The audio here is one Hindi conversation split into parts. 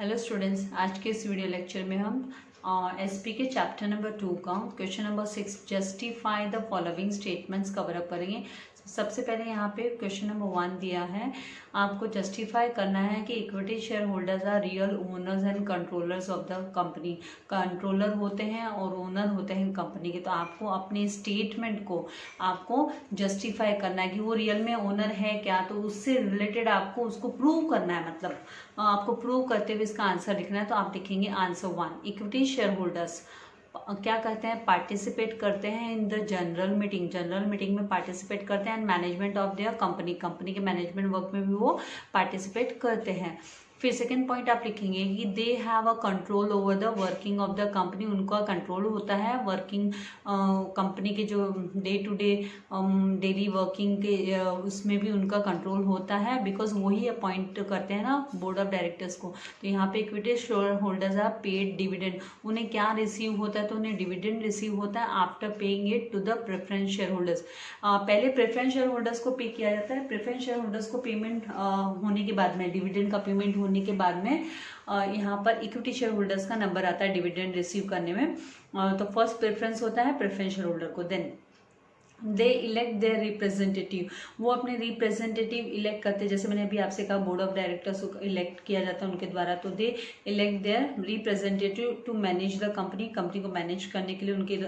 हेलो स्टूडेंट्स, आज के इस वीडियो लेक्चर में हम एसपी के चैप्टर नंबर 2 का question number 6 justify the following statements cover up करेंगे। सबसे पहले यहाँ पे क्वेश्चन नंबर 1 दिया है, आपको जस्टिफाई करना है कि equity share holders are real owners and controllers of the company. Controller होते हैं और ओनर होते हैं कंपनी के। तो आपको अपने स्टेटमेंट को आपको जस्टिफाई करना है कि वो रियल में ओनर है क्या, तो उससे रिलेटेड आपको उसको प्रूव करना है। मतलब आपको प्रूव करते हुए इसका आंसर लिखना है। तो आप लिखेंगे आंसर 1, इक्विटी शेयर होल्डर्स क्या करते हैं, पार्टिसिपेट करते हैं इन द जनरल मीटिंग में पार्टिसिपेट करते हैं and management of their company के मैनेजमेंट वर्क में भी वो पार्टिसिपेट करते हैं। फिर सेकेंड पॉइंट आप लिखेंगे कि they have a control over the working of the company, उनका कंट्रोल होता है वर्किंग कंपनी के जो day to day daily working के उसमें भी उनका कंट्रोल होता है, बिकॉज वही अपॉइंट करते हैं ना बोर्ड ऑफ डायरेक्टर्स को। तो यहाँ पे equity share holders are paid dividend, उन्हें क्या रिसीव होता है, तो उन्हें डिविडेंड रिसीव होता है after paying it to the preference share holders. पहले प्रेफरेंस शेयर होल्डर्स को पे किया जाता है, प्रेफरेंस शेयर होल्डर्स को पेमेंट होने के बाद में, डिविडेंड का पेमेंट होने के बाद में यहाँ पर इक्विटी शेयर होल्डर्स का नंबर आता है डिविडेंड रिसीव करने में। तो फर्स्ट प्रेफरेंस होता है प्रेफरेंस शेयर होल्डर को। Then they elect their representative, वो अपने रिप्रेजेंटेटिव इलेक्ट करते हैं। जैसे मैंने अभी आपसे कहा बोर्ड ऑफ डायरेक्टर्स को इलेक्ट किया जाता है उनके द्वारा। तो they elect their representative to manage the company को मैनेज करने के लिए, उनके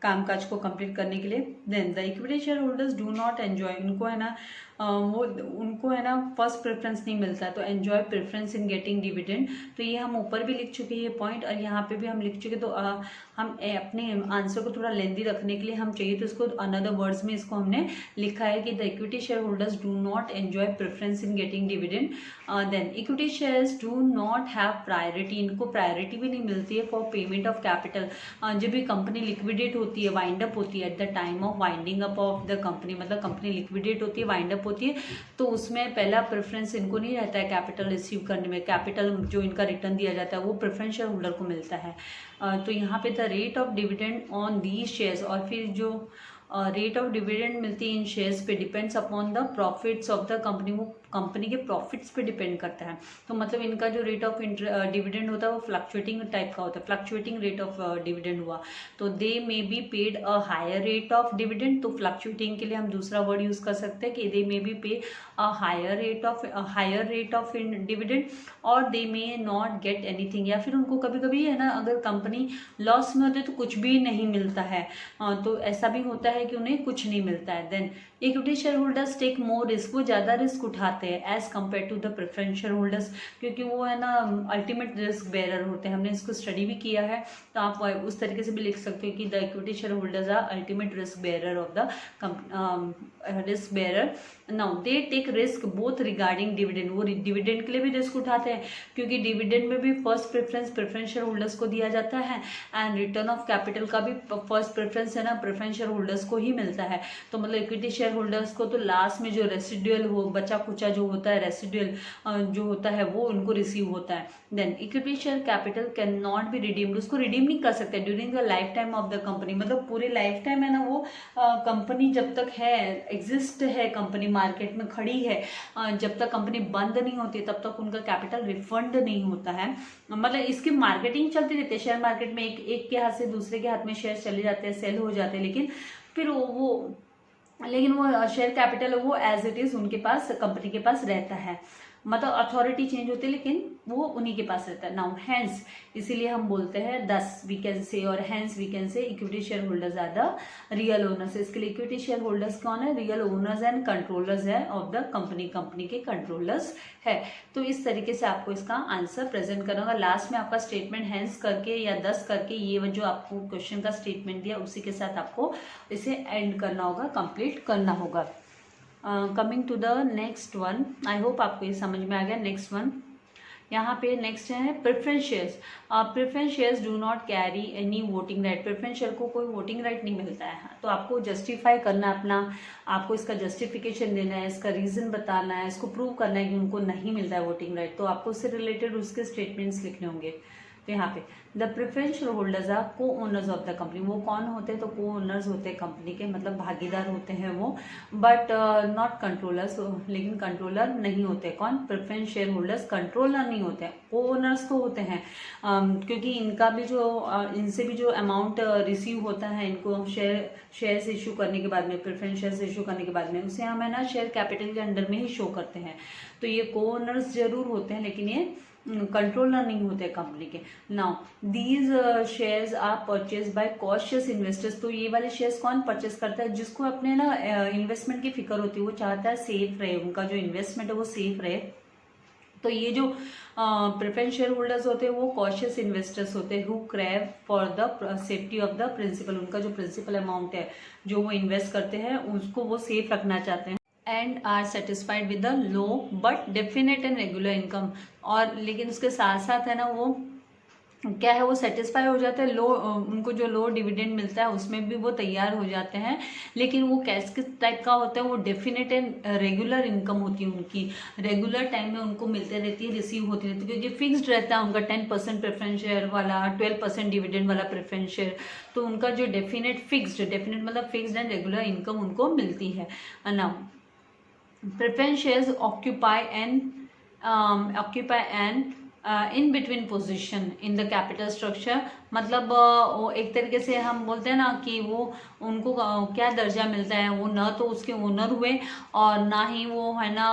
कामकाज को कंप्लीट करने के लिए। Then the equity share holders do not enjoy, उनको है ना फर्स्ट प्रेफरेंस नहीं मिलता है, तो enjoy preference in getting dividend. तो ये हम ऊपर भी लिख चुके हैं ये पॉइंट, और यहाँ पे भी हम लिख चुके। तो हम अपने आंसर को थोड़ा लेंदी रखने के लिए हम चाहिए तो इसको अनदर वर्ड्स में इसको हमने लिखा है कि the equity share holders do not enjoy preference in getting dividend. Then equity shares do not have priority, इनको प्रायोरिटी भी नहीं मिलती है फॉर पेमेंट ऑफ कैपिटल। जब भी कंपनी लिक्विडेट होती है, वाइंड अप होती है, at the time of winding up of the company, मतलब कंपनी लिक्विडेट होती है, वाइंड अप होती है, तो उसमें पहला प्रेफरेंस इनको नहीं रहता है कैपिटल रिसीव करने में। कैपिटल जो इनका रिटर्न दिया जाता है वो प्रेफरेंस शेयर होल्डर को मिलता है। तो यहाँ पे the rate of dividend on these shares, और फिर जो रेट ऑफ डिविडेंड मिलती है इन शेयर्स पे depends upon the profits of the company, वो कंपनी के प्रॉफिट्स पे डिपेंड करता है। तो मतलब इनका जो रेट ऑफ डिविडेंड होता है वो फ्लक्चुएटिंग टाइप का होता है, फ्लक्चुएटिंग रेट ऑफ डिविडेंड हुआ तो they may be paid a higher rate of dividend. तो फ्लक्चुएटिंग के लिए हम दूसरा वर्ड यूज कर सकते हैं कि दे may be pay a higher rate of dividend, और they may not get anything, या फिर उनको कभी कभी है ना अगर कंपनी लॉस में होती है तो कुछ भी नहीं मिलता है। तो ऐसा भी होता है कि उन्हें कुछ नहीं मिलता है। Then equity share holders take more risk, वो ज्यादा रिस्क उठाते हैं as compare to the preference share holders, क्योंकि वो है ना अल्टीमेट रिस्क बेरर होते हैं। हमने इसको स्टडी भी किया है, तो आप उस तरीके से भी लिख सकते हो कि the equity share holders are ultimate risk bearer of the risk bearer. Now they take risk both regarding dividend, वो डिविडेंड के लिए भी रिस्क उठाते हैं क्योंकि डिविडेंड में भी first preference preference share holders को दिया जाता है, एंड रिटर्न ऑफ कैपिटल का भी फर्स्ट प्रेफरेंस है ना प्रेफरेंस शेयर होल्डर्स को ही मिलता है। तो मतलब इक्विटी शेयर होल्डर्स को तो लास्ट में जो रेसिडुअल हो, बचा कुचा जो होता है, रेसिडुअल जो होता है वो उनको रिसीव होता है। Then equity share capital can not be redeemed, उसको रिडीम नहीं कर सकते during the lifetime of the company, मतलब पूरे लाइफ टाइम है ना वो कंपनी जब तक है, एग्जिस्ट है, कंपनी मार्केट में खड़ी है, जब तक कंपनी बंद नहीं होती तब तक उनका कैपिटल रिफंड नहीं होता है। मतलब इसकी मार्केटिंग चलती रहती है, शेयर मार्केट में एक के हाथ से दूसरे के हाथ में शेयर चले जाते हैं, सेल हो जाते हैं, लेकिन फिर वो शेयर कैपिटल वो एज इट इज उनके पास, कंपनी के पास रहता है। मतलब अथॉरिटी चेंज होती है लेकिन वो उन्हीं के पास रहता है। नाउ हेंस, इसीलिए हम बोलते हैं दस वी कैन से, और hence we can say equity share holders are the real owners. इसके लिए इक्विटी शेयर होल्डर्स कौन है, रियल ओनर्स एंड कंट्रोलर्स है ऑफ द कंपनी के कंट्रोलर्स है। तो इस तरीके से आपको इसका आंसर प्रेजेंट करना होगा। लास्ट में आपका स्टेटमेंट हेंस करके या दस करके, ये जो आपको क्वेश्चन का स्टेटमेंट दिया उसी के साथ आपको इसे एंड करना होगा, कंप्लीट करना होगा। Coming to the next one, I hope आपको ये समझ में आ गया। नेक्स्ट वन यहाँ पे नेक्स्ट है preference shares. Preference shares do not carry any voting right, preference share को कोई वोटिंग राइट नहीं मिलता है। तो आपको जस्टिफाई करना अपना, आपको इसका जस्टिफिकेशन देना है, इसका रीजन बताना है, इसको प्रूव करना है कि उनको नहीं मिलता है वोटिंग राइट। तो आपको उससे रिलेटेड उसके स्टेटमेंट्स लिखने होंगे। तो यहाँ पे the preference share holders are को ओनर्स ऑफ द कंपनी। वो कौन होते हैं? तो को ओनर्स होते हैं कंपनी के, मतलब भागीदार होते हैं वो, बट नॉट कंट्रोलर्स। लेकिन कंट्रोलर नहीं होते। कौन? प्रेफरेंस शेयर होल्डर्स कंट्रोलर नहीं होते हैं, को ओनर्स तो होते हैं, क्योंकि इनका भी जो इनसे भी जो अमाउंट रिसीव होता है इनको शेयर्स इशू करने के बाद में, प्रेफरेंस शेयर्स इशू करने के बाद में, उसे हम है ना शेयर कैपिटल के अंडर में ही शो करते हैं। तो ये को ओनर्स जरूर होते हैं, लेकिन ये कंट्रोलर नहीं होते कंपनी के। Now these shares are purchase by cautious investors. तो ये वाले शेयर्स कौन परचेस करता है? जिसको अपने ना इन्वेस्टमेंट की फिक्र होती है, वो चाहता है सेफ रहे, उनका जो इन्वेस्टमेंट है वो सेफ रहे। तो ये जो प्रेफरेंस शेयर होल्डर्स होते हैं वो कॉशियस इन्वेस्टर्स होते हैं, who crave for the safety of the principal. उनका जो प्रिंसिपल अमाउंट है जो वो इन्वेस्ट करते हैं उसको वो सेफ रखना चाहते हैं। And are satisfied with the low but definite and regular income. और लेकिन उसके साथ साथ है ना वो क्या है, वो सेटिस्फाई हो जाते हैं, लो उनको जो लो डिविडेंड मिलता है उसमें भी वो तैयार हो जाते हैं। लेकिन वो कैस किस टाइप का होता है? वो डेफिनेट एंड रेगुलर इनकम होती है उनकी, रेगुलर टाइम में उनको मिलते रहती है, रिसीव होती रहती है, क्योंकि फिक्स्ड रहता है उनका 10% प्रेफरेंस शेयर वाला, 12% डिविडेंड वाला प्रेफरेंस शेयर। तो उनका जो डेफिनेट मतलब फिक्स्ड एंड रेगुलर इनकम उनको मिलती है ना। Preference shares occupy and in between position in the capital structure. मतलब वो एक तरीके से हम बोलते हैं ना कि वो उनको क्या दर्जा मिलता है, वो ना तो उसके ओनर हुए और ना ही वो है ना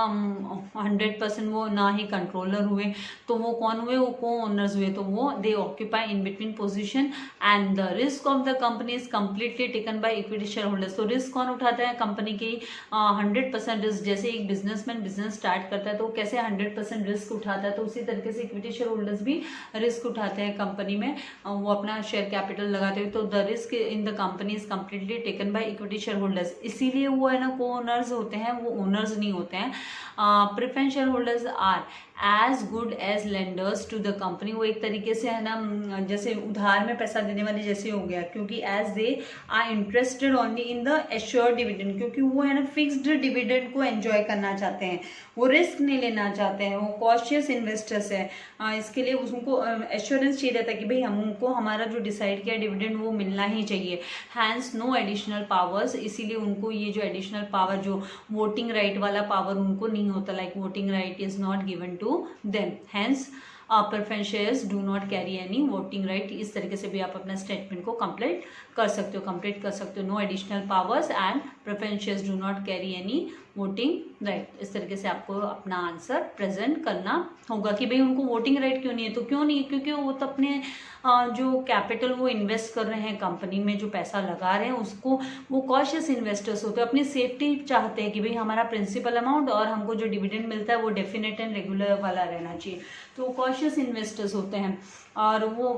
100% वो ना ही कंट्रोलर हुए। तो वो कौन हुए? वो को ओनर्स हुए। तो वो दे occupy in between position and the risk of the company is completely taken by equity share holders. तो रिस्क कौन उठाता है? कंपनी की 100% रिस्क। जैसे एक बिजनेसमैन बिजनेस स्टार्ट करता है तो कैसे 100% रिस्क उठाता है, तो उसी तरीके से इक्विटी शेयर होल्डर्स भी रिस्क उठाते हैं कंपनी में, वो अपना शेयर कैपिटल लगाते हुए। तो the risk in the company is completely taken by equity share holders. इसीलिए वो है ना को ओनर्स होते हैं, वो ओनर्स नहीं होते हैं। Preference share holders are as good as lenders to the company. वो एक तरीके से है ना जैसे उधार में पैसा देने वाले जैसे हो गया, क्योंकि as they are interested only in the assured dividend. क्योंकि वो है ना फिक्स्ड डिविडेंड को एंजॉय करना चाहते हैं, वो रिस्क नहीं लेना चाहते हैं, वो कॉशियस इन्वेस्टर्स है। इसके लिए उनको एश्योरेंस चाहिए रहता है कि भाई हमको हमारा जो डिसाइड किया डिविडेंड वो मिलना ही चाहिए। Hence no additional powers. इसीलिए उनको ये जो एडिशनल पावर, जो वोटिंग राइट वाला पावर उनको नहीं होता, like voting right is not given to them. Hence preference shares do not carry any voting right. इस तरीके से भी आप अपना स्टेटमेंट को कंप्लीट कर सकते हो। No additional powers and preference shares do not carry any voting right. इस तरीके से आपको अपना आंसर प्रेजेंट करना होगा कि भाई उनको वोटिंग राइट क्यों नहीं है। तो क्यों नहीं? क्योंकि वो तो अपने जो कैपिटल वो इन्वेस्ट कर रहे हैं कंपनी में, जो पैसा लगा रहे हैं उसको, वो कॉशियस इन्वेस्टर्स होते हैं, अपनी सेफ्टी चाहते हैं कि भाई हमारा प्रिंसिपल अमाउंट और हमको जो डिविडेंड मिलता है वो डेफिनेट एंड रेगुलर वाला रहना चाहिए। तो वो कॉशियस इन्वेस्टर्स होते हैं और वो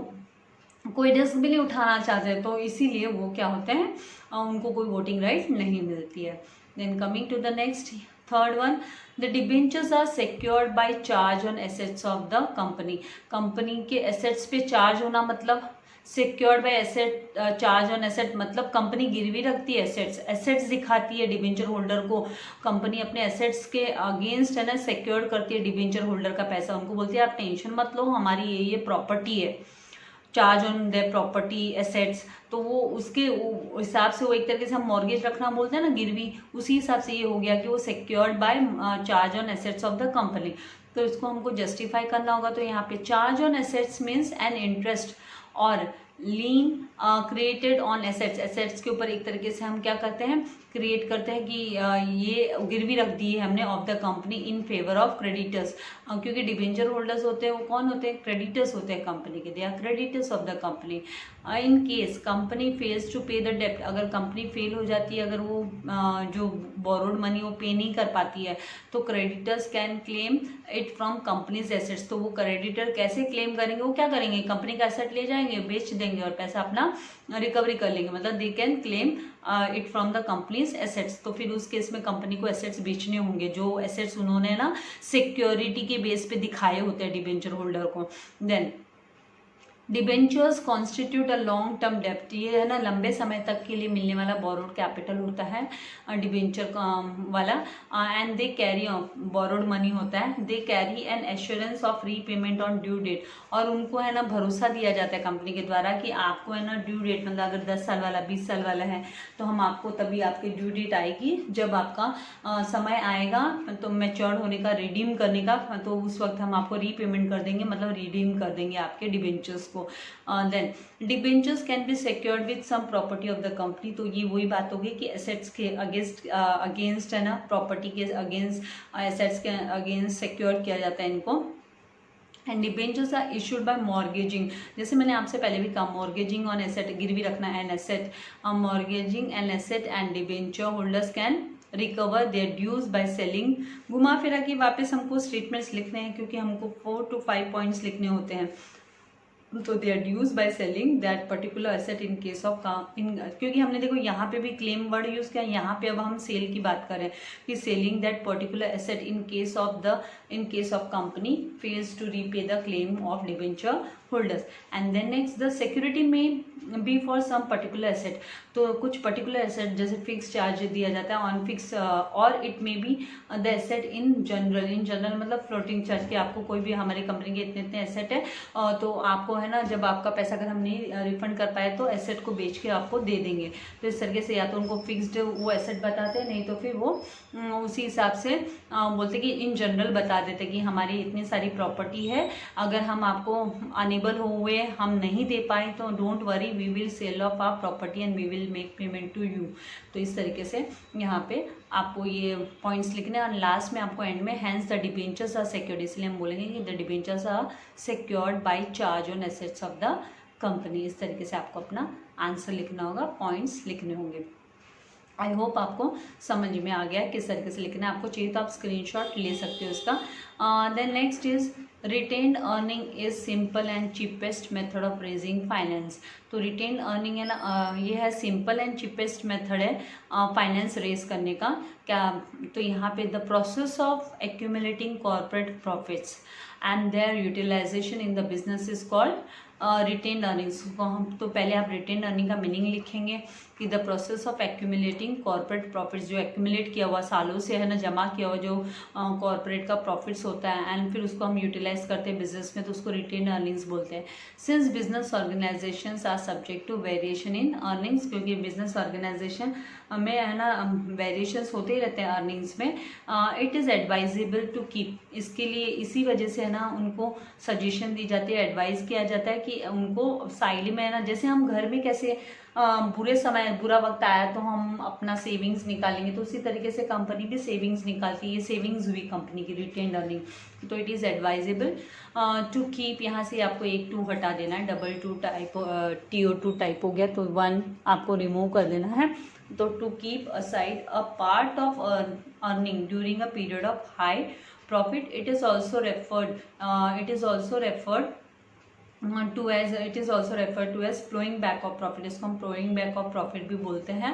कोई रिस्क भी नहीं उठाना चाहते, तो इसीलिए वो क्या होते हैं, उनको कोई वोटिंग राइट नहीं मिलती है। Then coming to the next third one, the debentures are secured by charge on assets of the company. Company के एसेट्स पे चार्ज होना मतलब secured by asset, charge on asset मतलब कंपनी गिरवी रखती है एसेट्स दिखाती है डिबेंचर होल्डर को। कंपनी अपने एसेट्स के अगेंस्ट है ना सिक्योर्ड करती है डिबेंचर होल्डर का पैसा। उनको बोलती है आप टेंशन मत लो, हमारी ये प्रॉपर्टी है, charge on the property assets. तो वो उसके हिसाब से वो एक तरीके से हम मॉर्गेज रखना बोलते हैं ना, गिरवी, उसी हिसाब से ये हो गया कि वो secured by charge on assets of the company. तो इसको हमको जस्टिफाई करना होगा। तो यहाँ पे charge on assets means an interest और लीन क्रिएटेड ऑन एसेट्स के ऊपर एक तरीके से हम क्या करते हैं, क्रिएट करते हैं कि ये गिरवी रख दी है हमने of the company in favour of creditors. क्योंकि डिबेंचर होल्डर्स होते हैं वो कौन होते हैं? क्रेडिटर्स होते हैं कंपनी के, they are creditors of the company. In case company fails to pay the डेप्ट, अगर कंपनी फेल हो जाती है, अगर वो जो बोरोड मनी वो पे नहीं कर पाती है, तो creditors can claim it from companies assets. तो वो क्रेडिटर कैसे क्लेम करेंगे? वो क्या करेंगे, कंपनी का एसेट ले जाएंगे, बेच देंगे और पैसा अपना रिकवरी कर लेंगे, मतलब they can claim it from the companies assets. तो फिर उस केस में कंपनी को एसेट्स बेचने होंगे, जो एसेट्स उन्होंने ना सिक्योरिटी के बेस पे दिखाए होते हैं डिबेंचर होल्डर को। Then debentures constitute a long term डेप्ट, ये है ना लंबे समय तक के लिए मिलने वाला बोरोड कैपिटल होता है डिबेंचर वाला। And they carry borrowed money होता है, they carry an assurance of repayment on due date, और उनको है ना भरोसा दिया जाता है कंपनी के द्वारा कि आपको है ना ड्यू डेट, मतलब अगर 10 साल वाला 20 साल वाला है तो हम आपको तभी आपकी ड्यू डेट आएगी जब आपका समय आएगा तो मैच्योर होने का, रिडीम करने का, तो उस वक्त हम आपको रीपेमेंट कर देंगे, मतलब रिडीम कर देंगे आपके डिबेंचर्स को। Then debentures can be secured with some property of the company, तो ये वही बात होगी कि एसेट्स के अगेंस्ट है ना, प्रॉपर्टी के अगेंस्ट, एसेट्स के अगेंस्ट सिक्योर किया जाता है इनको। And debentures are issued by mortgaging, जैसे मैंने आपसे पहले भी कहा, मॉर्गेजिंग ऑन एसेट, गिरवी रखना an asset, mortgaging an asset and debenture holders can recover their dues by selling. घुमा फिरा के वापस हमको स्टेटमेंट्स लिखने हैं क्योंकि हमको 4 to 5 पॉइंट्स लिखने होते हैं, तो they are dues by selling that particular asset in case of क्योंकि हमने देखो यहाँ पे भी क्लेम वर्ड यूज किया, यहाँ पे अब हम सेल की बात करें कि selling that particular asset in case of company fails to repay the claim of debenture holders. And then next, the security may be for some particular asset, तो कुछ पर्टिकुलर एसेट जैसे फिक्स चार्ज दिया जाता है ऑन फिक्स, और it may be the asset in general मतलब फ्लोटिंग चार्ज, कि आपको कोई भी हमारी कंपनी के इतने इतने एसेट है तो आपको है ना, जब आपका पैसा अगर हम नहीं रिफंड कर पाए तो एसेट को बेच के आपको दे देंगे। तो इस तरीके से या तो उनको फिक्स्ड वो एसेट बताते हैं, नहीं तो फिर वो उसी हिसाब से बोलते कि इन जनरल बता देते कि हमारी इतनी सारी प्रॉपर्टी है, अगर हम आपको अनेबल हुए, हम नहीं दे पाए तो don't worry, we will sell off our property and we will make payment to you. तो इस तरीके से यहाँ पे आपको ये पॉइंट्स लिखने हैं, और लास्ट में आपको एंड में hence the debentures are secured, इसलिए हम बोलेंगे कि the debentures are secured by charge on assets of the company. इस तरीके से आपको अपना आंसर लिखना होगा, पॉइंट्स लिखने होंगे। आई होप आपको समझ में आ गया किस तरीके से लिखना है, आपको चाहिए तो आप स्क्रीनशॉट ले सकते हो इसका। Then next is retained earning is simple and cheapest method of raising finance. तो रिटेन्ड अर्निंग है ना, ये है सिंपल एंड चीपेस्ट मेथड है फाइनेंस रेज करने का। क्या, तो यहाँ पे the process of accumulating corporate profits and their utilisation in the business is called retained earnings को हम, तो पहले आप रिटेन्ड अर्निंग का मीनिंग लिखेंगे कि the process of accumulating corporate profits, जो एक्यूमुलेट किया हुआ सालों से है ना, जमा किया हुआ जो कॉर्पोरेट का प्रॉफिट्स होता है एंड फिर उसको हम यूटिलाइज करते हैं बिजनेस में, तो उसको रिटेन्ड अर्निंग्स बोलते हैं। Since business organisations are subject to variation in earnings, क्योंकि बिजनेस ऑर्गेनाइजेशन में है ना वेरिएशंस होते ही रहते हैं अर्निंग्स में, it is advisable to keep, इसके लिए इसी वजह से है ना उनको सजेशन दी जाती है, एडवाइस किया जाता है कि उनको साइड में है ना, जैसे हम घर में कैसे बुरा वक्त आया तो हम अपना सेविंग्स निकालेंगे, तो उसी तरीके से कंपनी भी सेविंग्स निकालती है, ये सेविंग्स हुई कंपनी की रिटेन्ड अर्निंग। तो it is advisable to keep, यहाँ से आपको एक 2 हटा देना है, डबल 2 टाइप TO2 टाइप हो गया तो 1 आपको रिमूव कर देना है। तो to keep aside a part of earning during a period of high profit, it is also referred to as, it is also refer to as flowing back of profit, इसको हम फ्लोइंग बैक ऑफ प्रॉफिट भी बोलते हैं।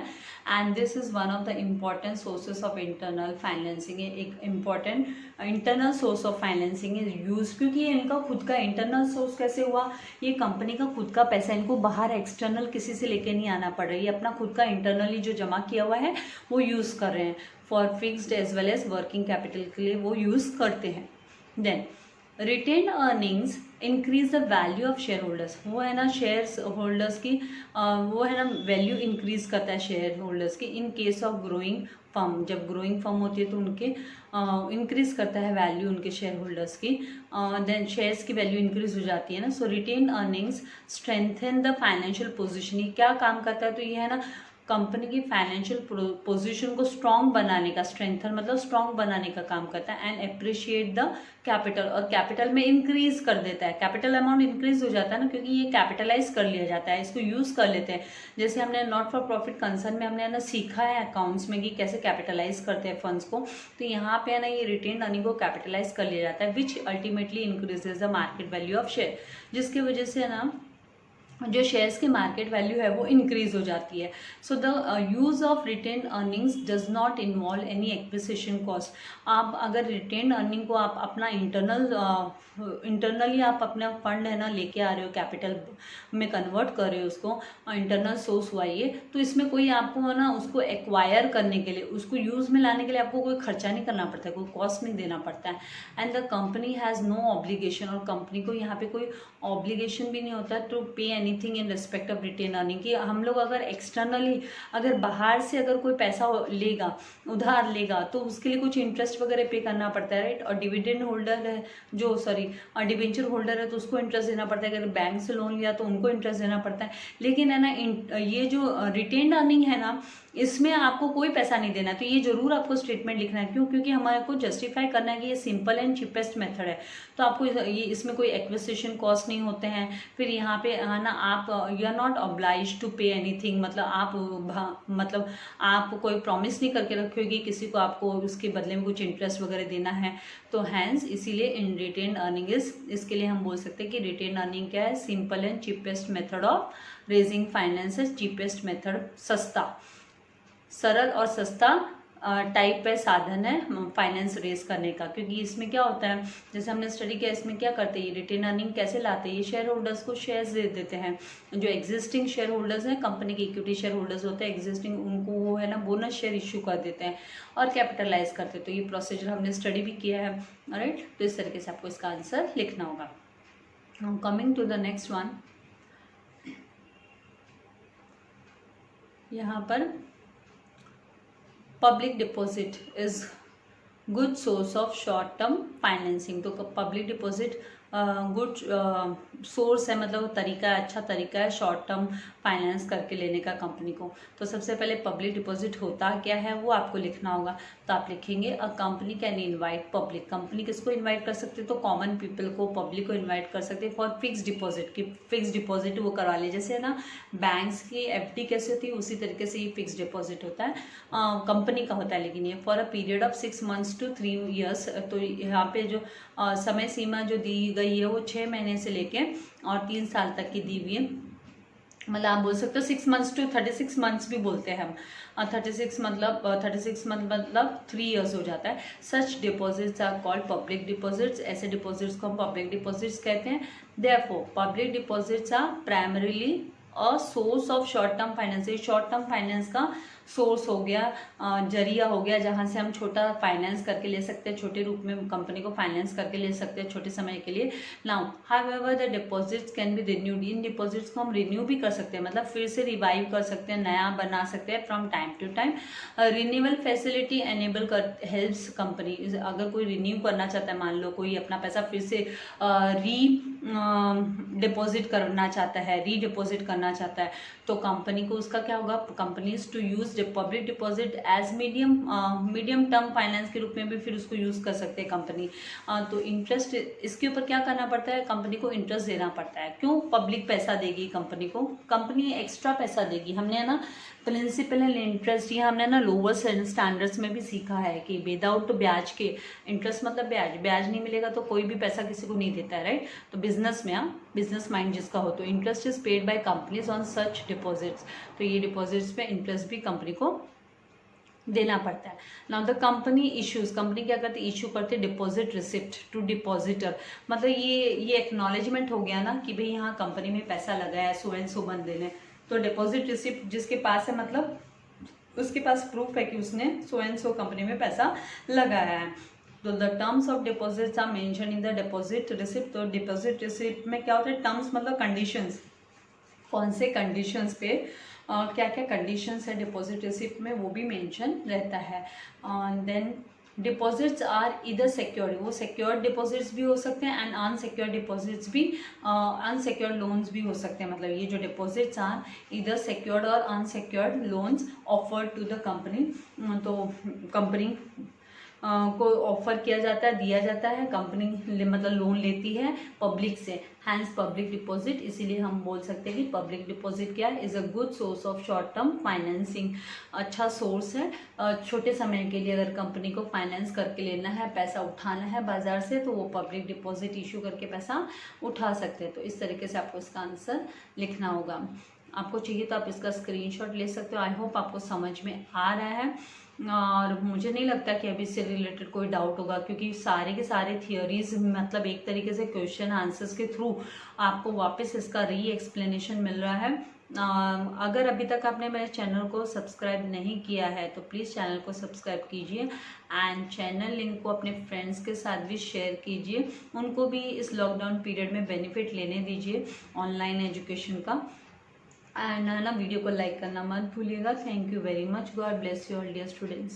And this is one of the important sources of internal financing, एक important internal source of financing is use, क्योंकि ये इनका खुद का इंटरनल सोर्स कैसे हुआ, ये कंपनी का खुद का पैसा, इनको बाहर एक्सटर्नल किसी से लेके नहीं आना पड़ रहा है, ये अपना खुद का इंटरनली जो जमा किया हुआ है वो यूज़ कर रहे हैं, for fixed as well as working capital के लिए वो यूज़ करते हैं। Then retain earnings increase the value of share holders, वो है ना शेयर होल्डर्स की वो है ना वैल्यू इंक्रीज करता है शेयर होल्डर्स की, in case of growing firm, जब ग्रोइंग फर्म होती है तो उनके इंक्रीज करता है वैल्यू उनके शेयर होल्डर्स की, देन शेयर्स की वैल्यू इंक्रीज हो जाती है ना। So retain earnings strengthen the financial position, ये क्या काम करता है, तो ये है ना कंपनी की फाइनेंशियल पोजीशन को स्ट्रॉन्ग बनाने का, स्ट्रेंथन मतलब स्ट्रॉन्ग बनाने का काम करता है। एंड अप्रिशिएट द कैपिटल, और कैपिटल में इंक्रीज कर देता है, कैपिटल अमाउंट इंक्रीज हो जाता है ना, क्योंकि ये कैपिटलाइज कर लिया जाता है, इसको यूज कर लेते हैं। जैसे हमने नॉट फॉर प्रॉफिट कंसर्न में हमने ना सीखा है अकाउंट्स में कि कैसे कैपिटलाइज करते हैं फंड्स को, तो यहाँ पे है ना ये रिटेन अर्निंग को कैपिटलाइज कर लिया जाता है, which ultimately increases the market value of share, जिसकी वजह से ना जो शेयर्स की मार्केट वैल्यू है वो इंक्रीज हो जाती है। So the use of retain earnings does not involve any acquisition cost. आप अगर रिटेन अर्निंग को आप अपना इंटरनली आप अपना फंड है ना लेके आ रहे हो, कैपिटल में कन्वर्ट कर रहे हो, उसको इंटरनल सोर्स हुआ ये, तो इसमें कोई आपको है ना उसको एक्वायर करने के लिए, उसको यूज़ में लाने के लिए आपको कोई खर्चा नहीं करना पड़ता है, कोई कॉस्ट नहीं देना पड़ता है। And the company has no obligation, और कंपनी को यहाँ पे कोई ऑब्लिगेशन भी नहीं होता है to pay anything in respect of retain earning. कि हम लोग अगर एक्सटर्नली अगर बाहर से अगर कोई पैसा लेगा, उधार लेगा, तो उसके लिए कुछ इंटरेस्ट वगैरह पे करना पड़ता है, राइट। और डिविडेंड होल्डर है जो डिबेंचर होल्डर है तो उसको इंटरेस्ट देना पड़ता है। अगर बैंक से लोन लिया तो उनको इंटरेस्ट देना पड़ता है। लेकिन है ना ये जो रिटेन अर्निंग है ना, इसमें आपको कोई पैसा नहीं देना है। तो ये जरूर आपको स्टेटमेंट लिखना है। क्यों? क्योंकि हमारे को जस्टिफाई करना है कि ये सिंपल एंड चीपेस्ट मेथड है। तो आपको ये इसमें कोई एक्विजिशन कॉस्ट नहीं होते हैं। फिर यहाँ पे है ना आप you are not oblige to pay anything, मतलब आप कोई प्रॉमिस नहीं करके रखोगे किसी को आपको उसके बदले में कुछ इंटरेस्ट वगैरह देना है। तो हैंस इसीलिए इन रिटेन अर्निंग इसके लिए हम बोल सकते हैं कि रिटेन अर्निंग क्या है? Simple and cheapest method of raising finance. Cheapest method, सस्ता, सरल और सस्ता टाइप पे साधन है फाइनेंस रेज करने का। क्योंकि इसमें क्या होता है, जैसे हमने स्टडी किया, इसमें क्या करते हैं, रिटेन अर्निंग कैसे लाते हैं, ये शेयर होल्डर्स को शेयर्स दे देते हैं। जो एग्जिस्टिंग शेयर होल्डर्स हैं, कंपनी के इक्विटी शेयर होल्डर्स होते हैं एग्जिस्टिंग, उनको वो है ना बोनस शेयर इश्यू कर देते हैं और कैपिटलाइज करते हैं। तो ये प्रोसीजर हमने स्टडी भी किया है, राइट। तो इस तरीके से आपको इसका आंसर लिखना होगा। Coming to the next one, यहाँ पर public deposit is good source of short term financing. तो पब्लिक डिपॉजिट गुड सोर्स है, मतलब तरीका है, अच्छा तरीका है शॉर्ट टर्म फाइनेंस करके लेने का कंपनी को। तो सबसे पहले पब्लिक डिपॉजिट होता क्या है वो आपको लिखना होगा। तो आप लिखेंगे a company can invite public. Company किसको इनवाइट कर सकते हैं? तो कॉमन पीपल को, पब्लिक को इनवाइट कर सकते हैं फॉर फिक्स डिपॉजिट। की फिक्स डिपॉजिट वो करवा ले, जैसे है ना बैंक्स की FD कैसे होती है उसी तरीके से ये फिक्स डिपॉजिट होता है, कंपनी का होता है। लेकिन ये for a period of 6 months to 3 years। तो यहाँ पे जो समय सीमा जो दी गई है वो 6 महीने से लेके और 3 साल तक की दी हुई है। मतलब आप बोल सकते हो 6 months to 36 months भी बोलते हैं हम। 36 मतलब 3 years हो जाता है। Such deposits are called public deposits. ऐसे डिपॉजिट्स को हम पब्लिक डिपॉजिट्स कहते हैं। Therefore public deposits are primarily a source of short term finance. Short term finance का सोर्स हो गया, जरिया हो गया, जहाँ से हम छोटा फाइनेंस करके ले सकते हैं, छोटे रूप में कंपनी को फाइनेंस करके ले सकते हैं छोटे समय के लिए। Now however the deposits can be renewed. In deposits को हम रिन्यू भी कर सकते हैं, मतलब फिर से रिवाइव कर सकते हैं, नया बना सकते हैं from time to time. Renewal facility enable कर हेल्प्स कंपनी। अगर कोई रिन्यू करना चाहता है, मान लो कोई अपना पैसा फिर से डिपॉजिट करना चाहता है, रीडिपॉजिट करना चाहता है, तो कंपनी को उसका क्या होगा, companies to use public deposit as medium term finance के रूप में भी फिर उसको यूज कर सकते हैं कंपनी। तो इंटरेस्ट इसके ऊपर क्या करना पड़ता है, कंपनी को इंटरेस्ट देना पड़ता है। क्यों? पब्लिक पैसा देगी कंपनी को, कंपनी एक्स्ट्रा पैसा देगी। हमने है ना प्रिंसिपल एंड इंटरेस्ट, ये हमने ना लोअर स्टैंडर्ड्स में भी सीखा है कि विदाउट ब्याज के, इंटरेस्ट मतलब ब्याज नहीं मिलेगा तो कोई भी पैसा किसी को नहीं देता है, राइट। तो बिजनेस में बिजनेस माइंड जिसका हो, तो interest is paid by companies on such deposits. तो ये डिपॉजिट्स पे इंटरेस्ट भी कंपनी को देना पड़ता है। Now the company issues, company क्या करती है, इशू करते डिपॉजिट रिसिप्ट टू डिपॉजिटर। मतलब ये एक्नॉलेजमेंट हो गया ना कि भाई यहाँ कंपनी में पैसा लगाया है, सो एंड सो बंदे ने। तो डिपॉजिट रिसिप्ट जिसके पास है, मतलब उसके पास प्रूफ है कि उसने सो एंड सो कंपनी में पैसा लगाया है। तो the terms of deposits are mention in the deposit receipt. तो डिपॉजिट रिसिप्ट में क्या होता है, टर्म्स मतलब कंडीशंस, कौन से कंडीशंस पे क्या क्या कंडीशंस है डिपॉजिट रिसिप्ट में वो भी मेंशन रहता है। देन डिपॉजिट्स आर इधर सिक्योर्ड, वो सिक्योर्ड डिपॉजिट्स भी हो सकते हैं एंड अनसिक्योर्ड डिपॉजिट्स भी, अनसिक्योर्ड लोन्स भी हो सकते हैं। मतलब ये जो डिपॉजिट्स आर इधर सिक्योर्ड और unsecured loans offered to the company. तो कंपनी को ऑफर किया जाता है, दिया जाता है। कंपनी मतलब लोन लेती है पब्लिक से, हैंस पब्लिक डिपॉजिट। इसीलिए हम बोल सकते हैं कि पब्लिक डिपॉजिट क्या है, is a good source of short term financing. अच्छा सोर्स है छोटे समय के लिए। अगर कंपनी को फाइनेंस करके लेना है, पैसा उठाना है बाजार से, तो वो पब्लिक डिपॉजिट इशू करके पैसा उठा सकते हैं। तो इस तरीके से आपको इसका आंसर लिखना होगा। आपको चाहिए तो आप इसका स्क्रीनशॉट ले सकते हो। आई होप आपको समझ में आ रहा है, और मुझे नहीं लगता कि अभी इससे रिलेटेड कोई डाउट होगा, क्योंकि सारे के सारे थियोरीज मतलब एक तरीके से क्वेश्चन आंसर्स के थ्रू आपको वापस इसका री एक्सप्लेनेशन मिल रहा है। अगर अभी तक आपने मेरे चैनल को सब्सक्राइब नहीं किया है तो प्लीज़ चैनल को सब्सक्राइब कीजिए, एंड चैनल लिंक को अपने फ्रेंड्स के साथ भी शेयर कीजिए। उनको भी इस लॉकडाउन पीरियड में बेनिफिट लेने दीजिए ऑनलाइन एजुकेशन का। एंड ना वीडियो को लाइक करना मत भूलिएगा। Thank you very much. God bless you all dear students.